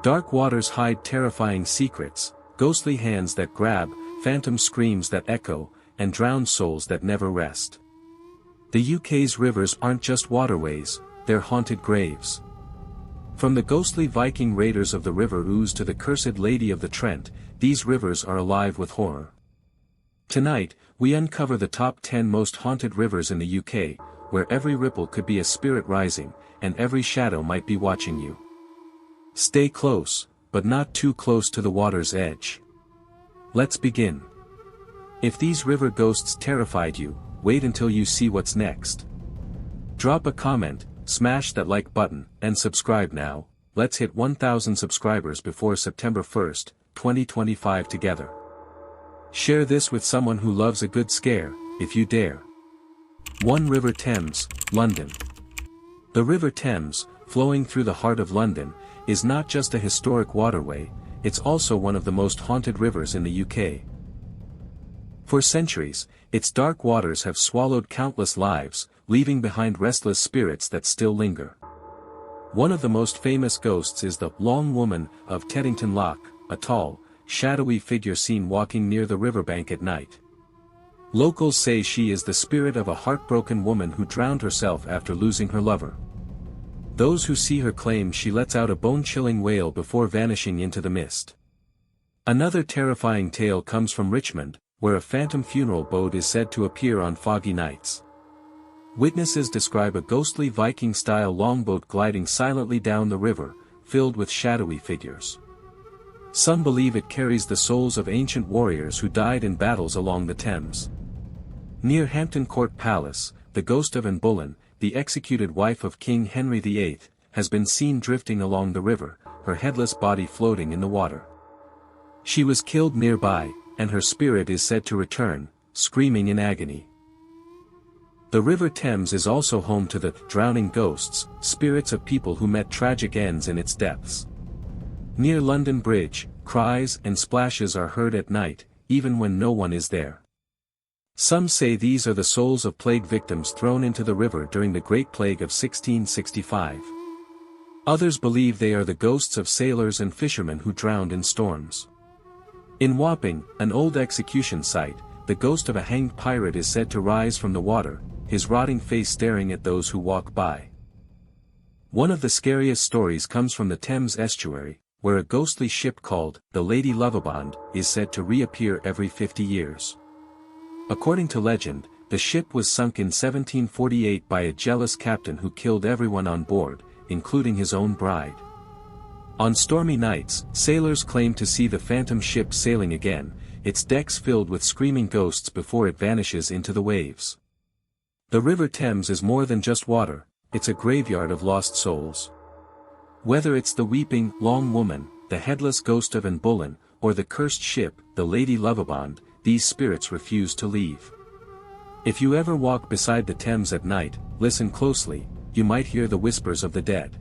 Dark waters hide terrifying secrets, ghostly hands that grab, phantom screams that echo, and drowned souls that never rest. The UK's rivers aren't just waterways, they're haunted graves. From the ghostly Viking raiders of the River Ouse to the cursed Lady of the Trent, these rivers are alive with horror. Tonight, we uncover the top 10 most haunted rivers in the UK, where every ripple could be a spirit rising, and every shadow might be watching you. Stay close, but not too close to the water's edge. Let's begin. If these river ghosts terrified you, wait until you see what's next. Drop a comment, smash that like button, and subscribe now. Let's hit 1,000 subscribers before September 1st, 2025 together. Share this with someone who loves a good scare, if you dare. 1. River Thames, London. The River Thames, flowing through the heart of London, is not just a historic waterway, it's also one of the most haunted rivers in the UK. For centuries, its dark waters have swallowed countless lives, leaving behind restless spirits that still linger. One of the most famous ghosts is the Long Woman of Teddington Lock, a tall, shadowy figure seen walking near the riverbank at night. Locals say she is the spirit of a heartbroken woman who drowned herself after losing her lover. Those who see her claim she lets out a bone-chilling wail before vanishing into the mist. Another terrifying tale comes from Richmond, where a phantom funeral boat is said to appear on foggy nights. Witnesses describe a ghostly Viking-style longboat gliding silently down the river, filled with shadowy figures. Some believe it carries the souls of ancient warriors who died in battles along the Thames. Near Hampton Court Palace, the ghost of Anne Boleyn, the executed wife of King Henry VIII, has been seen drifting along the river, her headless body floating in the water. She was killed nearby, and her spirit is said to return, screaming in agony. The River Thames is also home to the drowning ghosts, spirits of people who met tragic ends in its depths. Near London Bridge, cries and splashes are heard at night, even when no one is there. Some say these are the souls of plague victims thrown into the river during the Great Plague of 1665. Others believe they are the ghosts of sailors and fishermen who drowned in storms. In Wapping, an old execution site, the ghost of a hanged pirate is said to rise from the water, his rotting face staring at those who walk by. One of the scariest stories comes from the Thames estuary, where a ghostly ship called the Lady Lovibond is said to reappear every 50 years. According to legend, the ship was sunk in 1748 by a jealous captain who killed everyone on board, including his own bride. On stormy nights, sailors claim to see the phantom ship sailing again, its decks filled with screaming ghosts before it vanishes into the waves. The River Thames is more than just water, it's a graveyard of lost souls. Whether it's the weeping, long woman, the headless ghost of Anne Boleyn, or the cursed ship, the Lady Lovibond, these spirits refuse to leave. If you ever walk beside the Thames at night, listen closely, you might hear the whispers of the dead.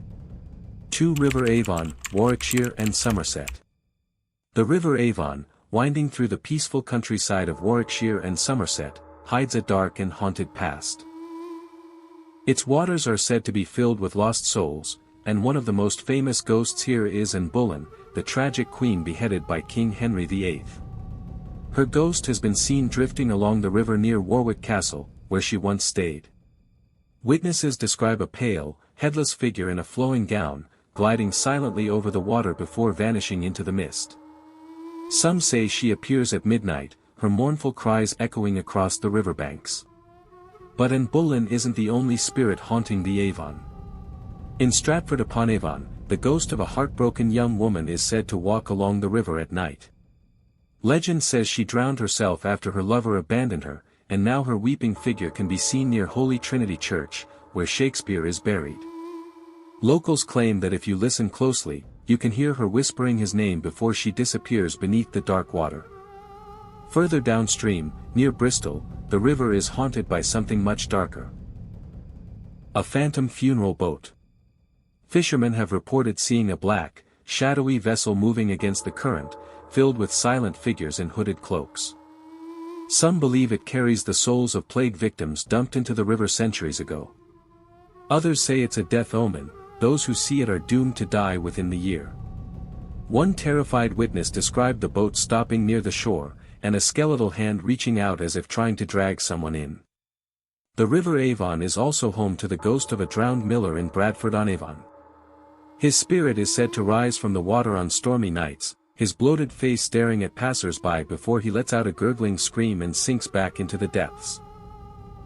2. River Avon, Warwickshire and Somerset. The River Avon, winding through the peaceful countryside of Warwickshire and Somerset, hides a dark and haunted past. Its waters are said to be filled with lost souls, and one of the most famous ghosts here is Anne Boleyn, the tragic queen beheaded by King Henry VIII. Her ghost has been seen drifting along the river near Warwick Castle, where she once stayed. Witnesses describe a pale, headless figure in a flowing gown, gliding silently over the water before vanishing into the mist. Some say she appears at midnight, her mournful cries echoing across the riverbanks. But Anne Boleyn isn't the only spirit haunting the Avon. In Stratford-upon-Avon, the ghost of a heartbroken young woman is said to walk along the river at night. Legend says she drowned herself after her lover abandoned her, and now her weeping figure can be seen near Holy Trinity Church, where Shakespeare is buried. Locals claim that if you listen closely, you can hear her whispering his name before she disappears beneath the dark water. Further downstream, near Bristol, the river is haunted by something much darker. A phantom funeral boat. Fishermen have reported seeing a black, shadowy vessel moving against the current, filled with silent figures in hooded cloaks. Some believe it carries the souls of plague victims dumped into the river centuries ago. Others say it's a death omen, those who see it are doomed to die within the year. One terrified witness described the boat stopping near the shore, and a skeletal hand reaching out as if trying to drag someone in. The River Avon is also home to the ghost of a drowned miller in Bradford-on-Avon. His spirit is said to rise from the water on stormy nights, his bloated face staring at passers-by before he lets out a gurgling scream and sinks back into the depths.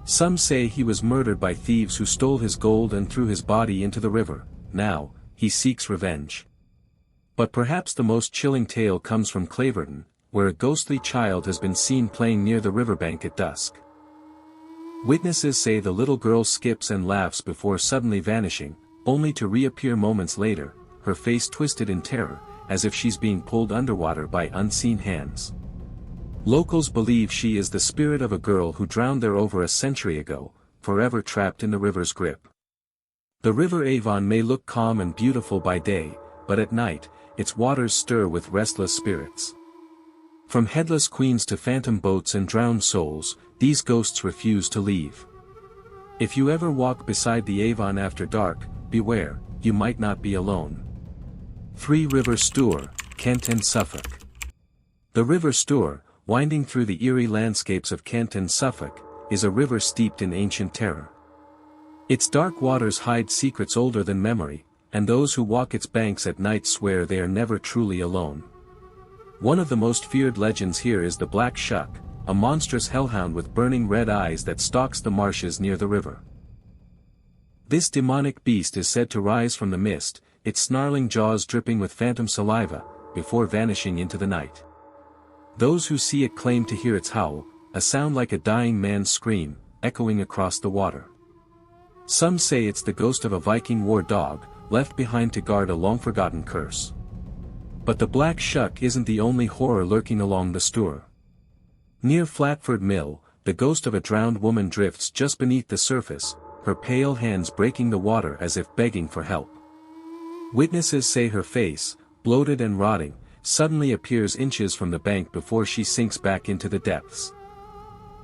Some say he was murdered by thieves who stole his gold and threw his body into the river. Now, he seeks revenge. But perhaps the most chilling tale comes from Claverton, where a ghostly child has been seen playing near the riverbank at dusk. Witnesses say the little girl skips and laughs before suddenly vanishing, only to reappear moments later, her face twisted in terror, as if she's being pulled underwater by unseen hands. Locals believe she is the spirit of a girl who drowned there over a century ago, forever trapped in the river's grip. The River Avon may look calm and beautiful by day, but at night, its waters stir with restless spirits. From headless queens to phantom boats and drowned souls, these ghosts refuse to leave. If you ever walk beside the Avon after dark, beware, you might not be alone. 3 River Stour, Kent and Suffolk. The River Stour, winding through the eerie landscapes of Kent and Suffolk, is a river steeped in ancient terror. Its dark waters hide secrets older than memory, and those who walk its banks at night swear they are never truly alone. One of the most feared legends here is the Black Shuck, a monstrous hellhound with burning red eyes that stalks the marshes near the river. This demonic beast is said to rise from the mist, its snarling jaws dripping with phantom saliva, before vanishing into the night. Those who see it claim to hear its howl, a sound like a dying man's scream, echoing across the water. Some say it's the ghost of a Viking war dog, left behind to guard a long-forgotten curse. But the Black Shuck isn't the only horror lurking along the Stour. Near Flatford Mill, the ghost of a drowned woman drifts just beneath the surface, her pale hands breaking the water as if begging for help. Witnesses say her face, bloated and rotting, suddenly appears inches from the bank before she sinks back into the depths.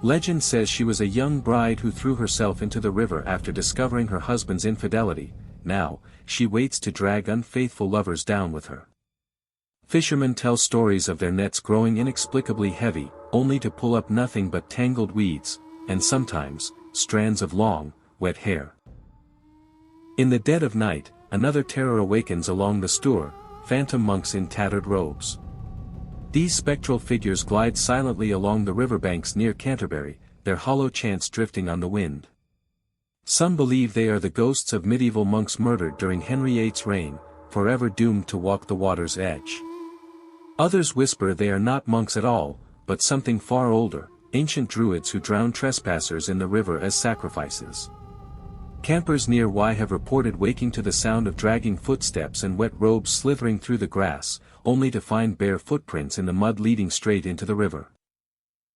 Legend says she was a young bride who threw herself into the river after discovering her husband's infidelity. Now, she waits to drag unfaithful lovers down with her. Fishermen tell stories of their nets growing inexplicably heavy, only to pull up nothing but tangled weeds, and sometimes, strands of long, wet hair. In the dead of night, another terror awakens along the Stour, phantom monks in tattered robes. These spectral figures glide silently along the riverbanks near Canterbury, their hollow chants drifting on the wind. Some believe they are the ghosts of medieval monks murdered during Henry VIII's reign, forever doomed to walk the water's edge. Others whisper they are not monks at all, but something far older, ancient druids who drown trespassers in the river as sacrifices. Campers near by have reported waking to the sound of dragging footsteps and wet robes slithering through the grass, only to find bare footprints in the mud leading straight into the river.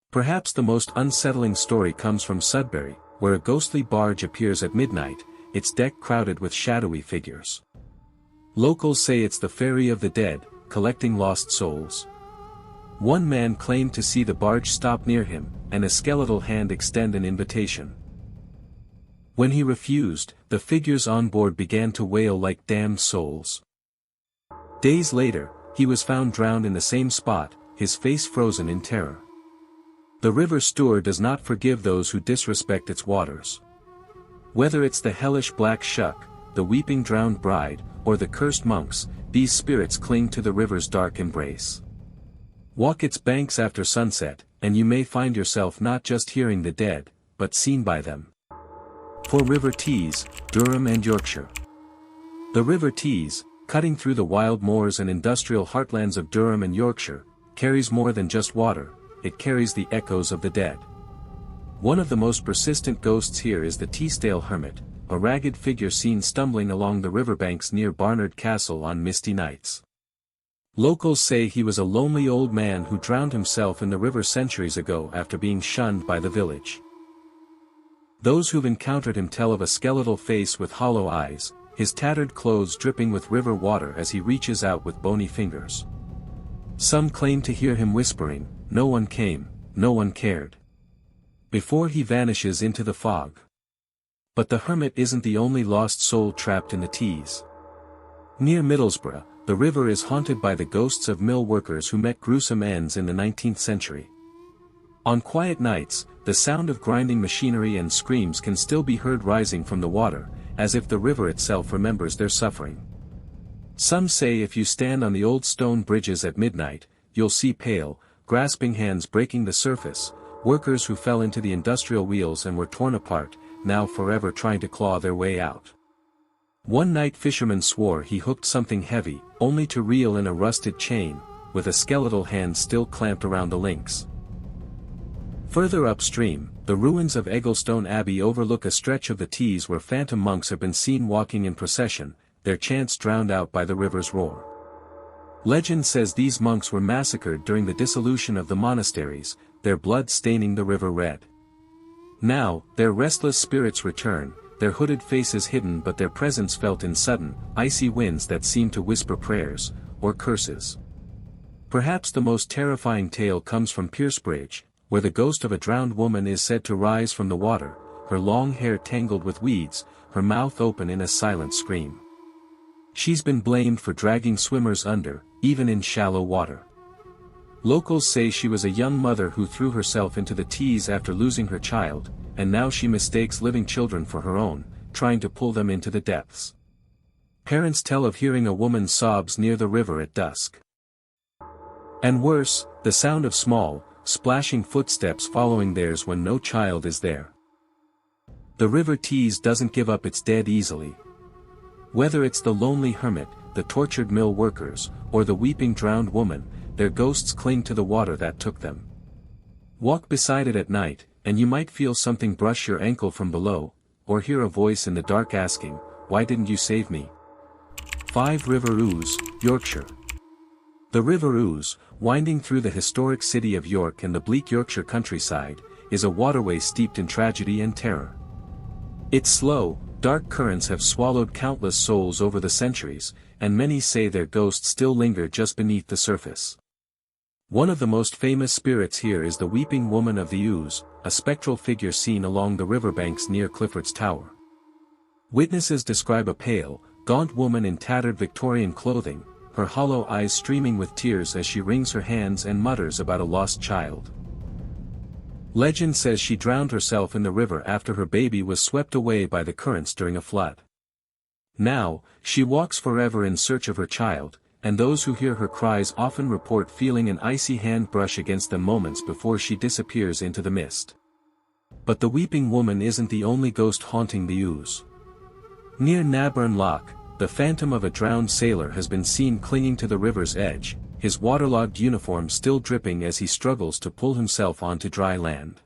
Perhaps the most unsettling story comes from Sudbury, where a ghostly barge appears at midnight, its deck crowded with shadowy figures. Locals say it's the ferry of the dead, collecting lost souls. One man claimed to see the barge stop near him, and a skeletal hand extend an invitation. When he refused, the figures on board began to wail like damned souls. Days later, he was found drowned in the same spot, his face frozen in terror. The River Stour does not forgive those who disrespect its waters. Whether it's the hellish Black Shuck, the weeping drowned bride, or the cursed monks, these spirits cling to the river's dark embrace. Walk its banks after sunset, and you may find yourself not just hearing the dead, but seen by them. For River Tees, Durham and Yorkshire. The River Tees, cutting through the wild moors and industrial heartlands of Durham and Yorkshire, carries more than just water, it carries the echoes of the dead. One of the most persistent ghosts here is the Teesdale Hermit, a ragged figure seen stumbling along the riverbanks near Barnard Castle on misty nights. Locals say he was a lonely old man who drowned himself in the river centuries ago after being shunned by the village. Those who've encountered him tell of a skeletal face with hollow eyes, his tattered clothes dripping with river water as he reaches out with bony fingers. Some claim to hear him whispering, "No one came, no one cared," before he vanishes into the fog. But the hermit isn't the only lost soul trapped in the Tees. Near Middlesbrough, the river is haunted by the ghosts of mill workers who met gruesome ends in the 19th century. On quiet nights, the sound of grinding machinery and screams can still be heard rising from the water, as if the river itself remembers their suffering. Some say if you stand on the old stone bridges at midnight, you'll see pale, grasping hands breaking the surface, workers who fell into the industrial wheels and were torn apart, now forever trying to claw their way out. One night fisherman swore he hooked something heavy, only to reel in a rusted chain, with a skeletal hand still clamped around the links. Further upstream, the ruins of Egglestone Abbey overlook a stretch of the Tees where phantom monks have been seen walking in procession, their chants drowned out by the river's roar. Legend says these monks were massacred during the dissolution of the monasteries, their blood staining the river red. Now, their restless spirits return, their hooded faces hidden but their presence felt in sudden, icy winds that seem to whisper prayers, or curses. Perhaps the most terrifying tale comes from Piercebridge, where the ghost of a drowned woman is said to rise from the water, her long hair tangled with weeds, her mouth open in a silent scream. She's been blamed for dragging swimmers under, even in shallow water. Locals say she was a young mother who threw herself into the Tees after losing her child, and now she mistakes living children for her own, trying to pull them into the depths. Parents tell of hearing a woman's sobs near the river at dusk. And worse, the sound of small, splashing footsteps following theirs when no child is there. The river Tees doesn't give up its dead easily. Whether it's the lonely hermit, the tortured mill workers, or the weeping drowned woman, their ghosts cling to the water that took them. Walk beside it at night, and you might feel something brush your ankle from below, or hear a voice in the dark asking, "Why didn't you save me?" 5 River Ouse, Yorkshire. The River Ouse, winding through the historic city of York and the bleak Yorkshire countryside, is a waterway steeped in tragedy and terror. Its slow, dark currents have swallowed countless souls over the centuries, and many say their ghosts still linger just beneath the surface. One of the most famous spirits here is the Weeping Woman of the Ouse, a spectral figure seen along the riverbanks near Clifford's Tower. Witnesses describe a pale, gaunt woman in tattered Victorian clothing, her hollow eyes streaming with tears as she wrings her hands and mutters about a lost child. Legend says she drowned herself in the river after her baby was swept away by the currents during a flood. Now, she walks forever in search of her child, and those who hear her cries often report feeling an icy hand brush against them moments before she disappears into the mist. But the Weeping Woman isn't the only ghost haunting the Ouse. Near Naburn Loch, the phantom of a drowned sailor has been seen clinging to the river's edge, his waterlogged uniform still dripping as he struggles to pull himself onto dry land.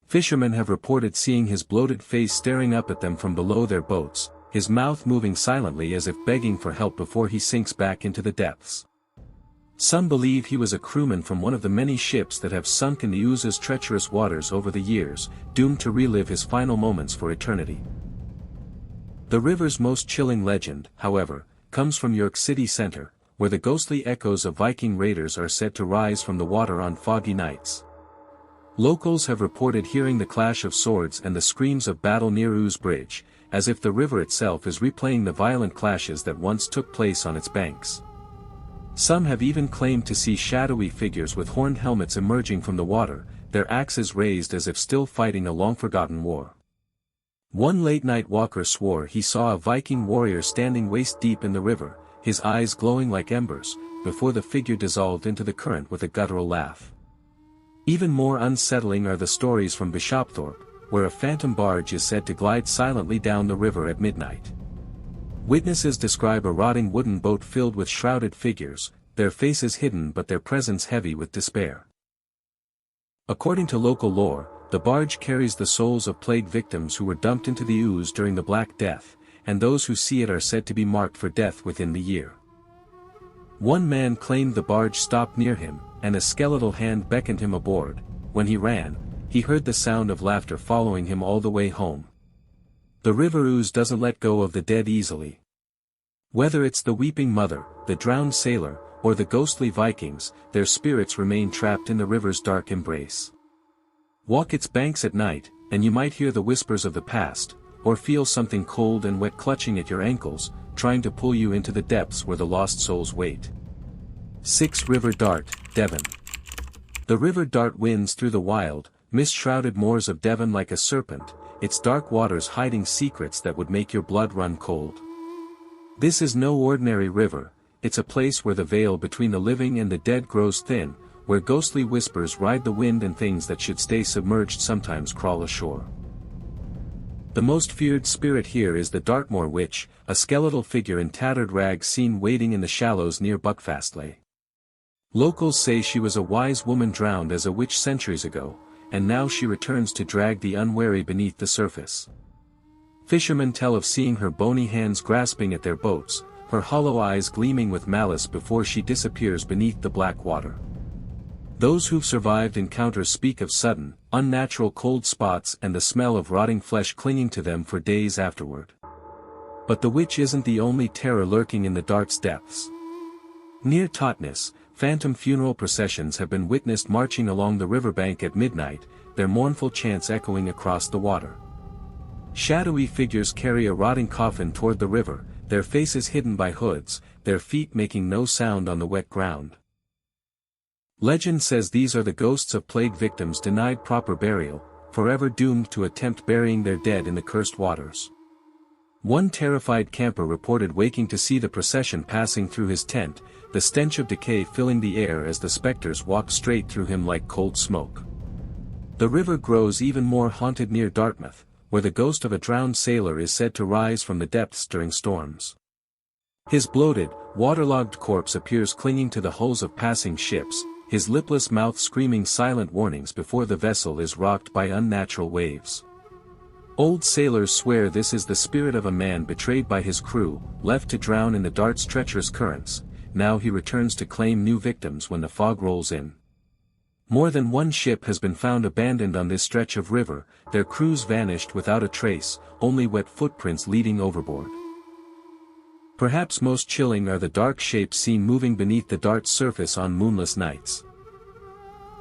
Fishermen have reported seeing his bloated face staring up at them from below their boats, his mouth moving silently as if begging for help before he sinks back into the depths. Some believe he was a crewman from one of the many ships that have sunk in the Ouse's treacherous waters over the years, doomed to relive his final moments for eternity. The river's most chilling legend, however, comes from York city centre, where the ghostly echoes of Viking raiders are said to rise from the water on foggy nights. Locals have reported hearing the clash of swords and the screams of battle near Ouse Bridge, as if the river itself is replaying the violent clashes that once took place on its banks. Some have even claimed to see shadowy figures with horned helmets emerging from the water, their axes raised as if still fighting a long-forgotten war. One late-night walker swore he saw a Viking warrior standing waist-deep in the river, his eyes glowing like embers, before the figure dissolved into the current with a guttural laugh. Even more unsettling are the stories from Bishopthorpe, where a phantom barge is said to glide silently down the river at midnight. Witnesses describe a rotting wooden boat filled with shrouded figures, their faces hidden but their presence heavy with despair. According to local lore, the barge carries the souls of plague victims who were dumped into the Ouse during the Black Death, and those who see it are said to be marked for death within the year. One man claimed the barge stopped near him, and a skeletal hand beckoned him aboard. When he ran, he heard the sound of laughter following him all the way home. The River Ouse doesn't let go of the dead easily. Whether it's the weeping mother, the drowned sailor, or the ghostly Vikings, their spirits remain trapped in the river's dark embrace. Walk its banks at night, and you might hear the whispers of the past, or feel something cold and wet clutching at your ankles, trying to pull you into the depths where the lost souls wait. 6 River Dart, Devon. The River Dart winds through the wild, mist-shrouded moors of Devon like a serpent, its dark waters hiding secrets that would make your blood run cold. This is no ordinary river, it's a place where the veil between the living and the dead grows thin, where ghostly whispers ride the wind and things that should stay submerged sometimes crawl ashore. The most feared spirit here is the Dartmoor Witch, a skeletal figure in tattered rags seen wading in the shallows near Buckfastleigh. Locals say she was a wise woman drowned as a witch centuries ago, and now she returns to drag the unwary beneath the surface. Fishermen tell of seeing her bony hands grasping at their boats, her hollow eyes gleaming with malice before she disappears beneath the black water. Those who've survived encounters speak of sudden, unnatural cold spots and the smell of rotting flesh clinging to them for days afterward. But the witch isn't the only terror lurking in the Dart's depths. Near Totnes, phantom funeral processions have been witnessed marching along the riverbank at midnight, their mournful chants echoing across the water. Shadowy figures carry a rotting coffin toward the river, their faces hidden by hoods, their feet making no sound on the wet ground. Legend says these are the ghosts of plague victims denied proper burial, forever doomed to attempt burying their dead in the cursed waters. One terrified camper reported waking to see the procession passing through his tent, the stench of decay filling the air as the specters walked straight through him like cold smoke. The river grows even more haunted near Dartmouth, where the ghost of a drowned sailor is said to rise from the depths during storms. His bloated, waterlogged corpse appears clinging to the hulls of passing ships, his lipless mouth screaming silent warnings before the vessel is rocked by unnatural waves. Old sailors swear this is the spirit of a man betrayed by his crew, left to drown in the Dart's treacherous currents. Now he returns to claim new victims when the fog rolls in. More than one ship has been found abandoned on this stretch of river, their crews vanished without a trace, only wet footprints leading overboard. Perhaps most chilling are the dark shapes seen moving beneath the Dart's surface on moonless nights.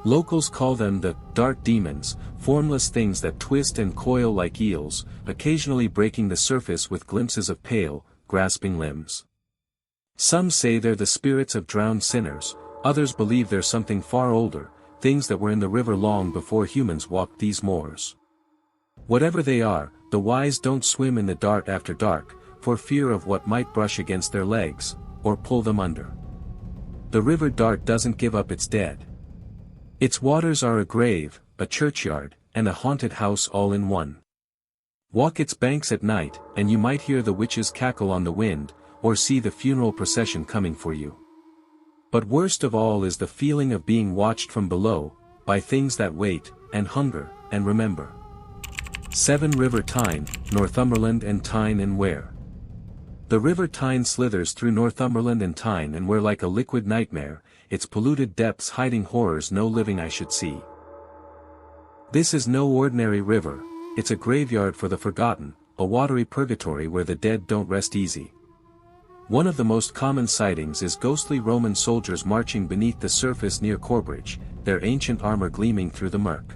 Locals call them the Dart Demons, formless things that twist and coil like eels, occasionally breaking the surface with glimpses of pale, grasping limbs. Some say they're the spirits of drowned sinners, others believe they're something far older, things that were in the river long before humans walked these moors. Whatever they are, the wise don't swim in the Dart after dark, for fear of what might brush against their legs, or pull them under. The River Dart doesn't give up its dead. Its waters are a grave, a churchyard, and a haunted house all in one. Walk its banks at night, and you might hear the witches cackle on the wind, or see the funeral procession coming for you. But worst of all is the feeling of being watched from below, by things that wait, and hunger, and remember. Severn River Tyne, Northumberland and Tyne and Wear. The River Tyne slithers through Northumberland and Tyne and Wear like a liquid nightmare, its polluted depths hiding horrors no living eye should see. This is no ordinary river, it's a graveyard for the forgotten, a watery purgatory where the dead don't rest easy. One of the most common sightings is ghostly Roman soldiers marching beneath the surface near Corbridge, their ancient armor gleaming through the murk.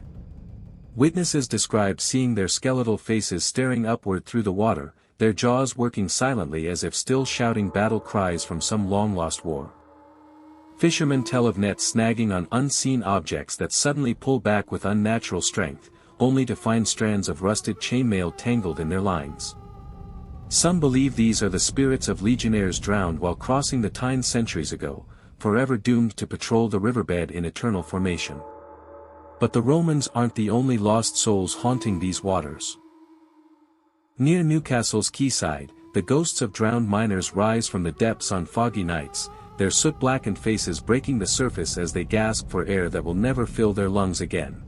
Witnesses described seeing their skeletal faces staring upward through the water, their jaws working silently as if still shouting battle cries from some long-lost war. Fishermen tell of nets snagging on unseen objects that suddenly pull back with unnatural strength, only to find strands of rusted chainmail tangled in their lines. Some believe these are the spirits of legionnaires drowned while crossing the Tyne centuries ago, forever doomed to patrol the riverbed in eternal formation. But the Romans aren't the only lost souls haunting these waters. Near Newcastle's quayside, the ghosts of drowned miners rise from the depths on foggy nights, their soot-blackened faces breaking the surface as they gasp for air that will never fill their lungs again.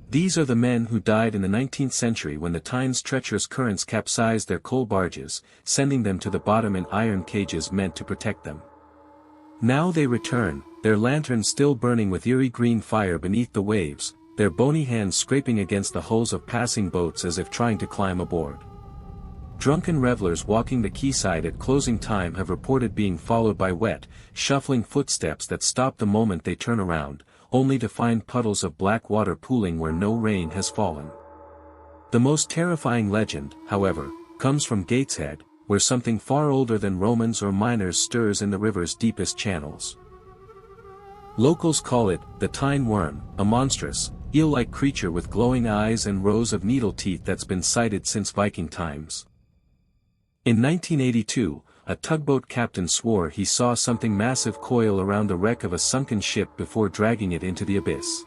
These are the men who died in the 19th century when the Tyne's treacherous currents capsized their coal barges, sending them to the bottom in iron cages meant to protect them. Now they return, their lanterns still burning with eerie green fire beneath the waves, their bony hands scraping against the hulls of passing boats as if trying to climb aboard. Drunken revelers walking the quayside at closing time have reported being followed by wet, shuffling footsteps that stop the moment they turn around, only to find puddles of black water pooling where no rain has fallen. The most terrifying legend, however, comes from Gateshead, where something far older than Romans or miners stirs in the river's deepest channels. Locals call it the Tyne worm, a monstrous, eel-like creature with glowing eyes and rows of needle teeth that's been sighted since Viking times. In 1982, a tugboat captain swore he saw something massive coil around the wreck of a sunken ship before dragging it into the abyss.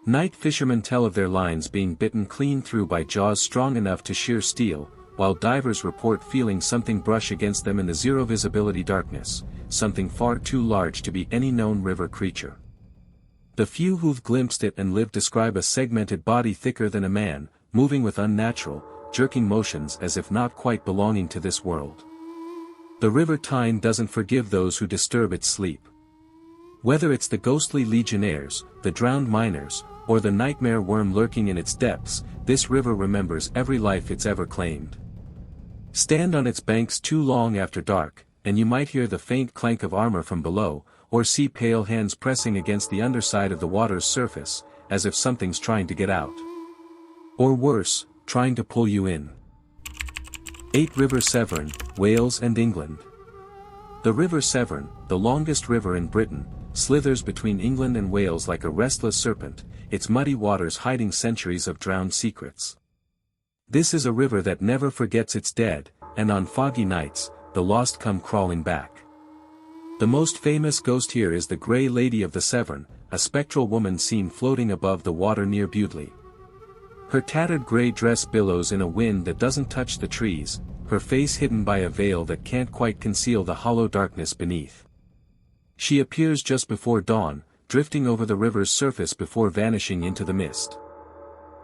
Night fishermen tell of their lines being bitten clean through by jaws strong enough to shear steel, while divers report feeling something brush against them in the zero-visibility darkness, something far too large to be any known river creature. The few who've glimpsed it and lived describe a segmented body thicker than a man, moving with unnatural, jerking motions as if not quite belonging to this world. The River Tyne doesn't forgive those who disturb its sleep. Whether it's the ghostly legionnaires, the drowned miners, or the nightmare worm lurking in its depths, this river remembers every life it's ever claimed. Stand on its banks too long after dark, and you might hear the faint clank of armor from below, or see pale hands pressing against the underside of the water's surface, as if something's trying to get out. Or worse, trying to pull you in. 8 River Severn, Wales and England. The River Severn, the longest river in Britain, slithers between England and Wales like a restless serpent, its muddy waters hiding centuries of drowned secrets. This is a river that never forgets its dead, and on foggy nights, the lost come crawling back. The most famous ghost here is the Grey Lady of the Severn, a spectral woman seen floating above the water near Bewdley. Her tattered grey dress billows in a wind that doesn't touch the trees, her face hidden by a veil that can't quite conceal the hollow darkness beneath. She appears just before dawn, drifting over the river's surface before vanishing into the mist.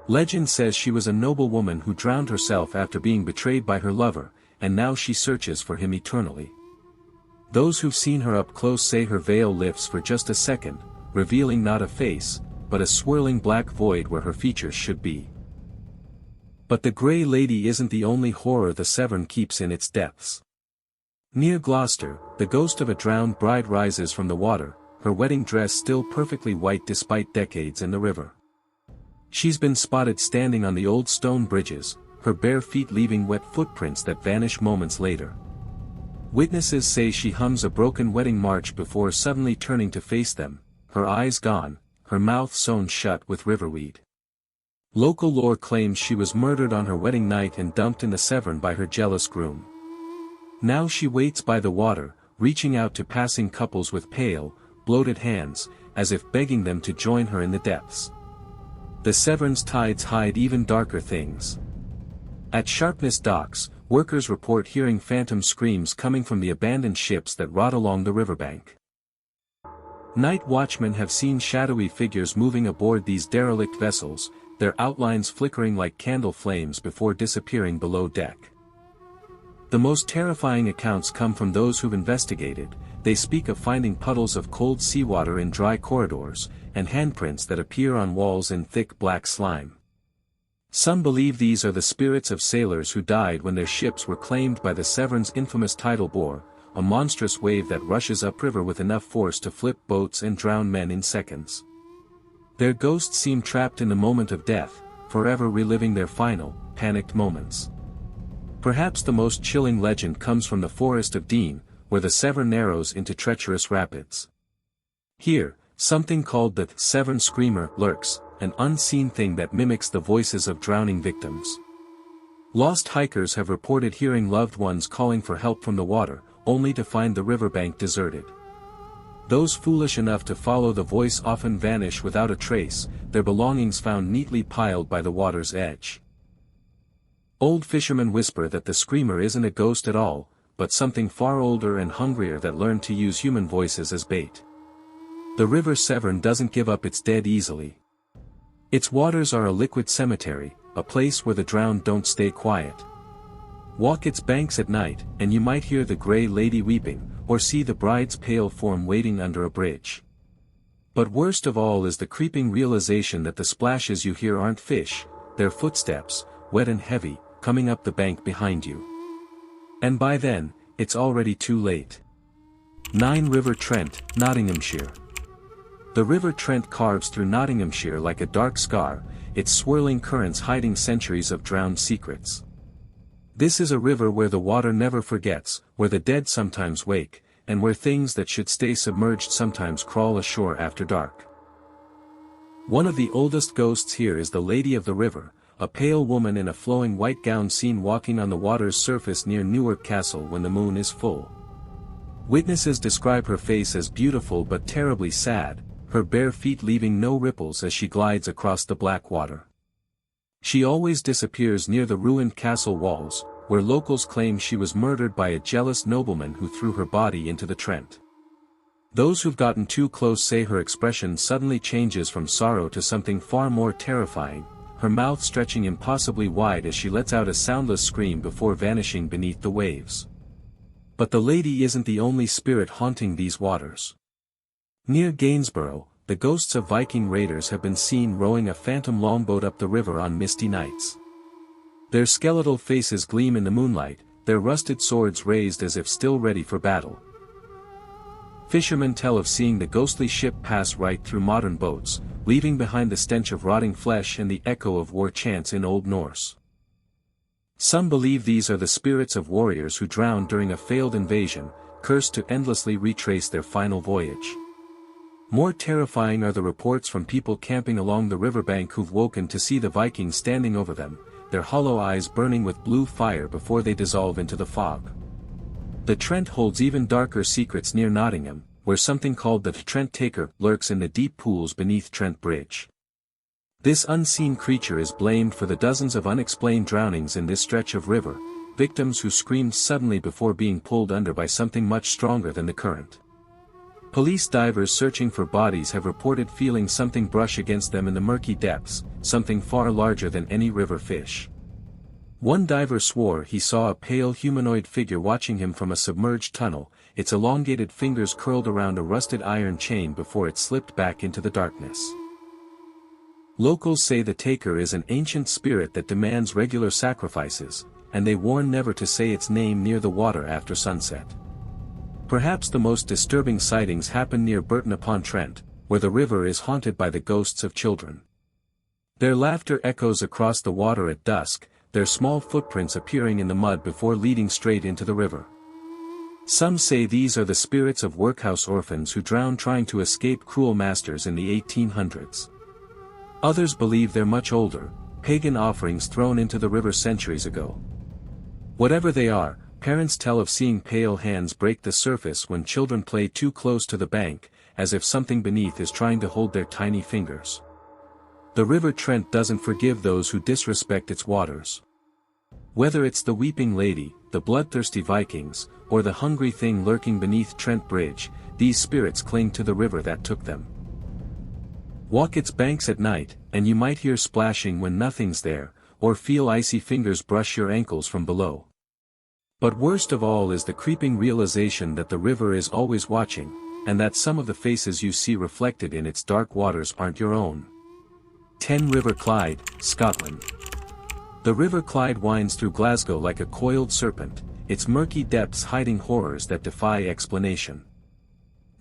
Legend says she was a noble woman who drowned herself after being betrayed by her lover, and now she searches for him eternally. Those who've seen her up close say her veil lifts for just a second, revealing not a face, but a swirling black void where her features should be. But the Grey Lady isn't the only horror the Severn keeps in its depths. Near Gloucester, the ghost of a drowned bride rises from the water, her wedding dress still perfectly white despite decades in the river. She's been spotted standing on the old stone bridges, her bare feet leaving wet footprints that vanish moments later. Witnesses say she hums a broken wedding march before suddenly turning to face them, her eyes gone, her mouth sewn shut with riverweed. Local lore claims she was murdered on her wedding night and dumped in the Severn by her jealous groom. Now she waits by the water, reaching out to passing couples with pale, bloated hands, as if begging them to join her in the depths. The Severn's tides hide even darker things. At Sharpness docks, workers report hearing phantom screams coming from the abandoned ships that rot along the riverbank. Night watchmen have seen shadowy figures moving aboard these derelict vessels, their outlines flickering like candle flames before disappearing below deck. The most terrifying accounts come from those who've investigated. They speak of finding puddles of cold seawater in dry corridors, and handprints that appear on walls in thick black slime. Some believe these are the spirits of sailors who died when their ships were claimed by the Severn's infamous tidal bore, a monstrous wave that rushes upriver with enough force to flip boats and drown men in seconds. Their ghosts seem trapped in the moment of death, forever reliving their final, panicked moments. Perhaps the most chilling legend comes from the Forest of Dean, where the Severn narrows into treacherous rapids. Here, something called the Severn Screamer lurks, an unseen thing that mimics the voices of drowning victims. Lost hikers have reported hearing loved ones calling for help from the water, only to find the riverbank deserted. Those foolish enough to follow the voice often vanish without a trace, their belongings found neatly piled by the water's edge. Old fishermen whisper that the screamer isn't a ghost at all, but something far older and hungrier that learned to use human voices as bait. The River Severn doesn't give up its dead easily. Its waters are a liquid cemetery, a place where the drowned don't stay quiet. Walk its banks at night, and you might hear the Grey Lady weeping, or see the bride's pale form waiting under a bridge. But worst of all is the creeping realization that the splashes you hear aren't fish, they're footsteps, wet and heavy, coming up the bank behind you. And by then, it's already too late. 9 River Trent, Nottinghamshire. The River Trent carves through Nottinghamshire like a dark scar, its swirling currents hiding centuries of drowned secrets. This is a river where the water never forgets, where the dead sometimes wake, and where things that should stay submerged sometimes crawl ashore after dark. One of the oldest ghosts here is the Lady of the River, a pale woman in a flowing white gown seen walking on the water's surface near Newark Castle when the moon is full. Witnesses describe her face as beautiful but terribly sad, her bare feet leaving no ripples as she glides across the black water. She always disappears near the ruined castle walls, where locals claim she was murdered by a jealous nobleman who threw her body into the Trent. Those who've gotten too close say her expression suddenly changes from sorrow to something far more terrifying, her mouth stretching impossibly wide as she lets out a soundless scream before vanishing beneath the waves. But the lady isn't the only spirit haunting these waters. Near Gainsborough, the ghosts of Viking raiders have been seen rowing a phantom longboat up the river on misty nights. Their skeletal faces gleam in the moonlight, their rusted swords raised as if still ready for battle. Fishermen tell of seeing the ghostly ship pass right through modern boats, leaving behind the stench of rotting flesh and the echo of war chants in Old Norse. Some believe these are the spirits of warriors who drowned during a failed invasion, cursed to endlessly retrace their final voyage. More terrifying are the reports from people camping along the riverbank who've woken to see the Vikings standing over them, their hollow eyes burning with blue fire before they dissolve into the fog. The Trent holds even darker secrets near Nottingham, where something called the Trent Taker lurks in the deep pools beneath Trent Bridge. This unseen creature is blamed for the dozens of unexplained drownings in this stretch of river, victims who screamed suddenly before being pulled under by something much stronger than the current. Police divers searching for bodies have reported feeling something brush against them in the murky depths, something far larger than any river fish. One diver swore he saw a pale humanoid figure watching him from a submerged tunnel, its elongated fingers curled around a rusted iron chain before it slipped back into the darkness. Locals say the Taker is an ancient spirit that demands regular sacrifices, and they warn never to say its name near the water after sunset. Perhaps the most disturbing sightings happen near Burton-upon-Trent, where the river is haunted by the ghosts of children. Their laughter echoes across the water at dusk, their small footprints appearing in the mud before leading straight into the river. Some say these are the spirits of workhouse orphans who drowned trying to escape cruel masters in the 1800s. Others believe they're much older, pagan offerings thrown into the river centuries ago. Whatever they are, parents tell of seeing pale hands break the surface when children play too close to the bank, as if something beneath is trying to hold their tiny fingers. The River Trent doesn't forgive those who disrespect its waters. Whether it's the Weeping Lady, the bloodthirsty Vikings, or the hungry thing lurking beneath Trent Bridge, these spirits cling to the river that took them. Walk its banks at night, and you might hear splashing when nothing's there, or feel icy fingers brush your ankles from below. But worst of all is the creeping realization that the river is always watching, and that some of the faces you see reflected in its dark waters aren't your own. 10 River Clyde, Scotland. The River Clyde winds through Glasgow like a coiled serpent, its murky depths hiding horrors that defy explanation.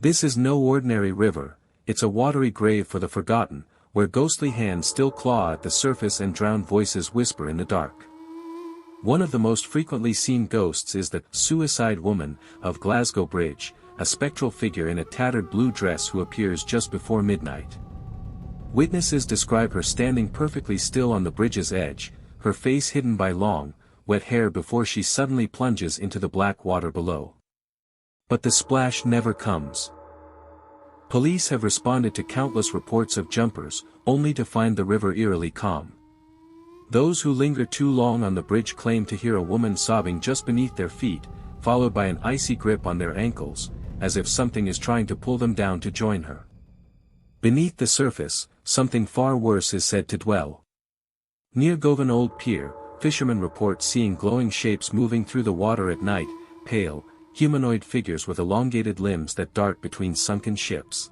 This is no ordinary river, it's a watery grave for the forgotten, where ghostly hands still claw at the surface and drowned voices whisper in the dark. One of the most frequently seen ghosts is the Suicide Woman of Glasgow Bridge, a spectral figure in a tattered blue dress who appears just before midnight. Witnesses describe her standing perfectly still on the bridge's edge, her face hidden by long, wet hair before she suddenly plunges into the black water below. But the splash never comes. Police have responded to countless reports of jumpers, only to find the river eerily calm. Those who linger too long on the bridge claim to hear a woman sobbing just beneath their feet, followed by an icy grip on their ankles, as if something is trying to pull them down to join her. Beneath the surface, something far worse is said to dwell. Near Govan Old Pier, fishermen report seeing glowing shapes moving through the water at night, pale, humanoid figures with elongated limbs that dart between sunken ships.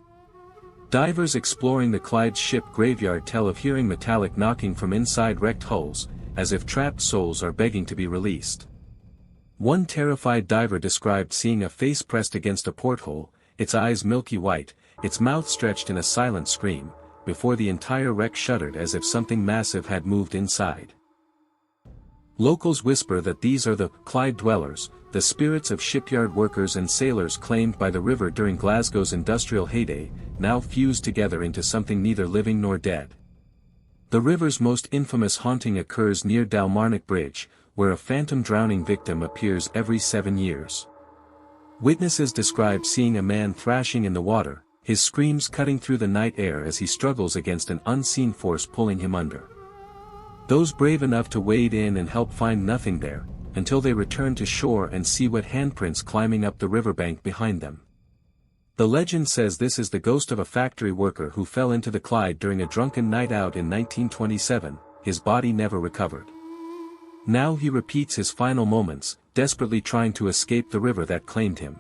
Divers exploring the Clyde ship graveyard tell of hearing metallic knocking from inside wrecked hulls, as if trapped souls are begging to be released. One terrified diver described seeing a face pressed against a porthole, its eyes milky white, its mouth stretched in a silent scream, before the entire wreck shuddered as if something massive had moved inside. Locals whisper that these are the Clyde dwellers, the spirits of shipyard workers and sailors claimed by the river during Glasgow's industrial heyday, now fused together into something neither living nor dead. The river's most infamous haunting occurs near Dalmarnock Bridge, where a phantom drowning victim appears every 7 years. Witnesses describe seeing a man thrashing in the water, his screams cutting through the night air as he struggles against an unseen force pulling him under. Those brave enough to wade in and help find nothing there, until they return to shore and see wet handprints climbing up the riverbank behind them. The legend says this is the ghost of a factory worker who fell into the Clyde during a drunken night out in 1927, his body never recovered. Now he repeats his final moments, desperately trying to escape the river that claimed him.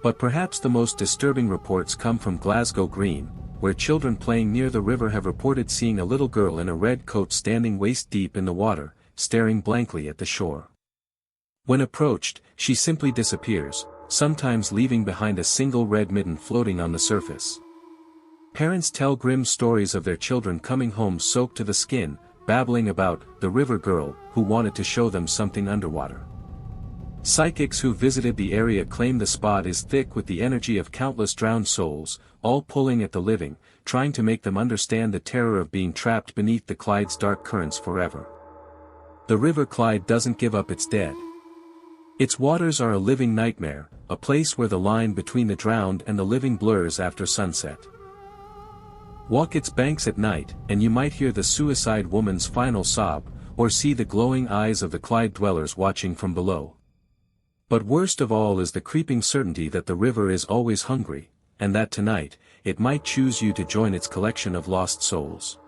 But perhaps the most disturbing reports come from Glasgow Green, where children playing near the river have reported seeing a little girl in a red coat standing waist-deep in the water, staring blankly at the shore. When approached, she simply disappears, sometimes leaving behind a single red mitten floating on the surface. Parents tell grim stories of their children coming home soaked to the skin, babbling about the river girl who wanted to show them something underwater. Psychics who visited the area claim the spot is thick with the energy of countless drowned souls, all pulling at the living, trying to make them understand the terror of being trapped beneath the Clyde's dark currents forever. The River Clyde doesn't give up its dead. Its waters are a living nightmare, a place where the line between the drowned and the living blurs after sunset. Walk its banks at night, and you might hear the suicide woman's final sob, or see the glowing eyes of the Clyde dwellers watching from below. But worst of all is the creeping certainty that the river is always hungry, and that tonight, it might choose you to join its collection of lost souls.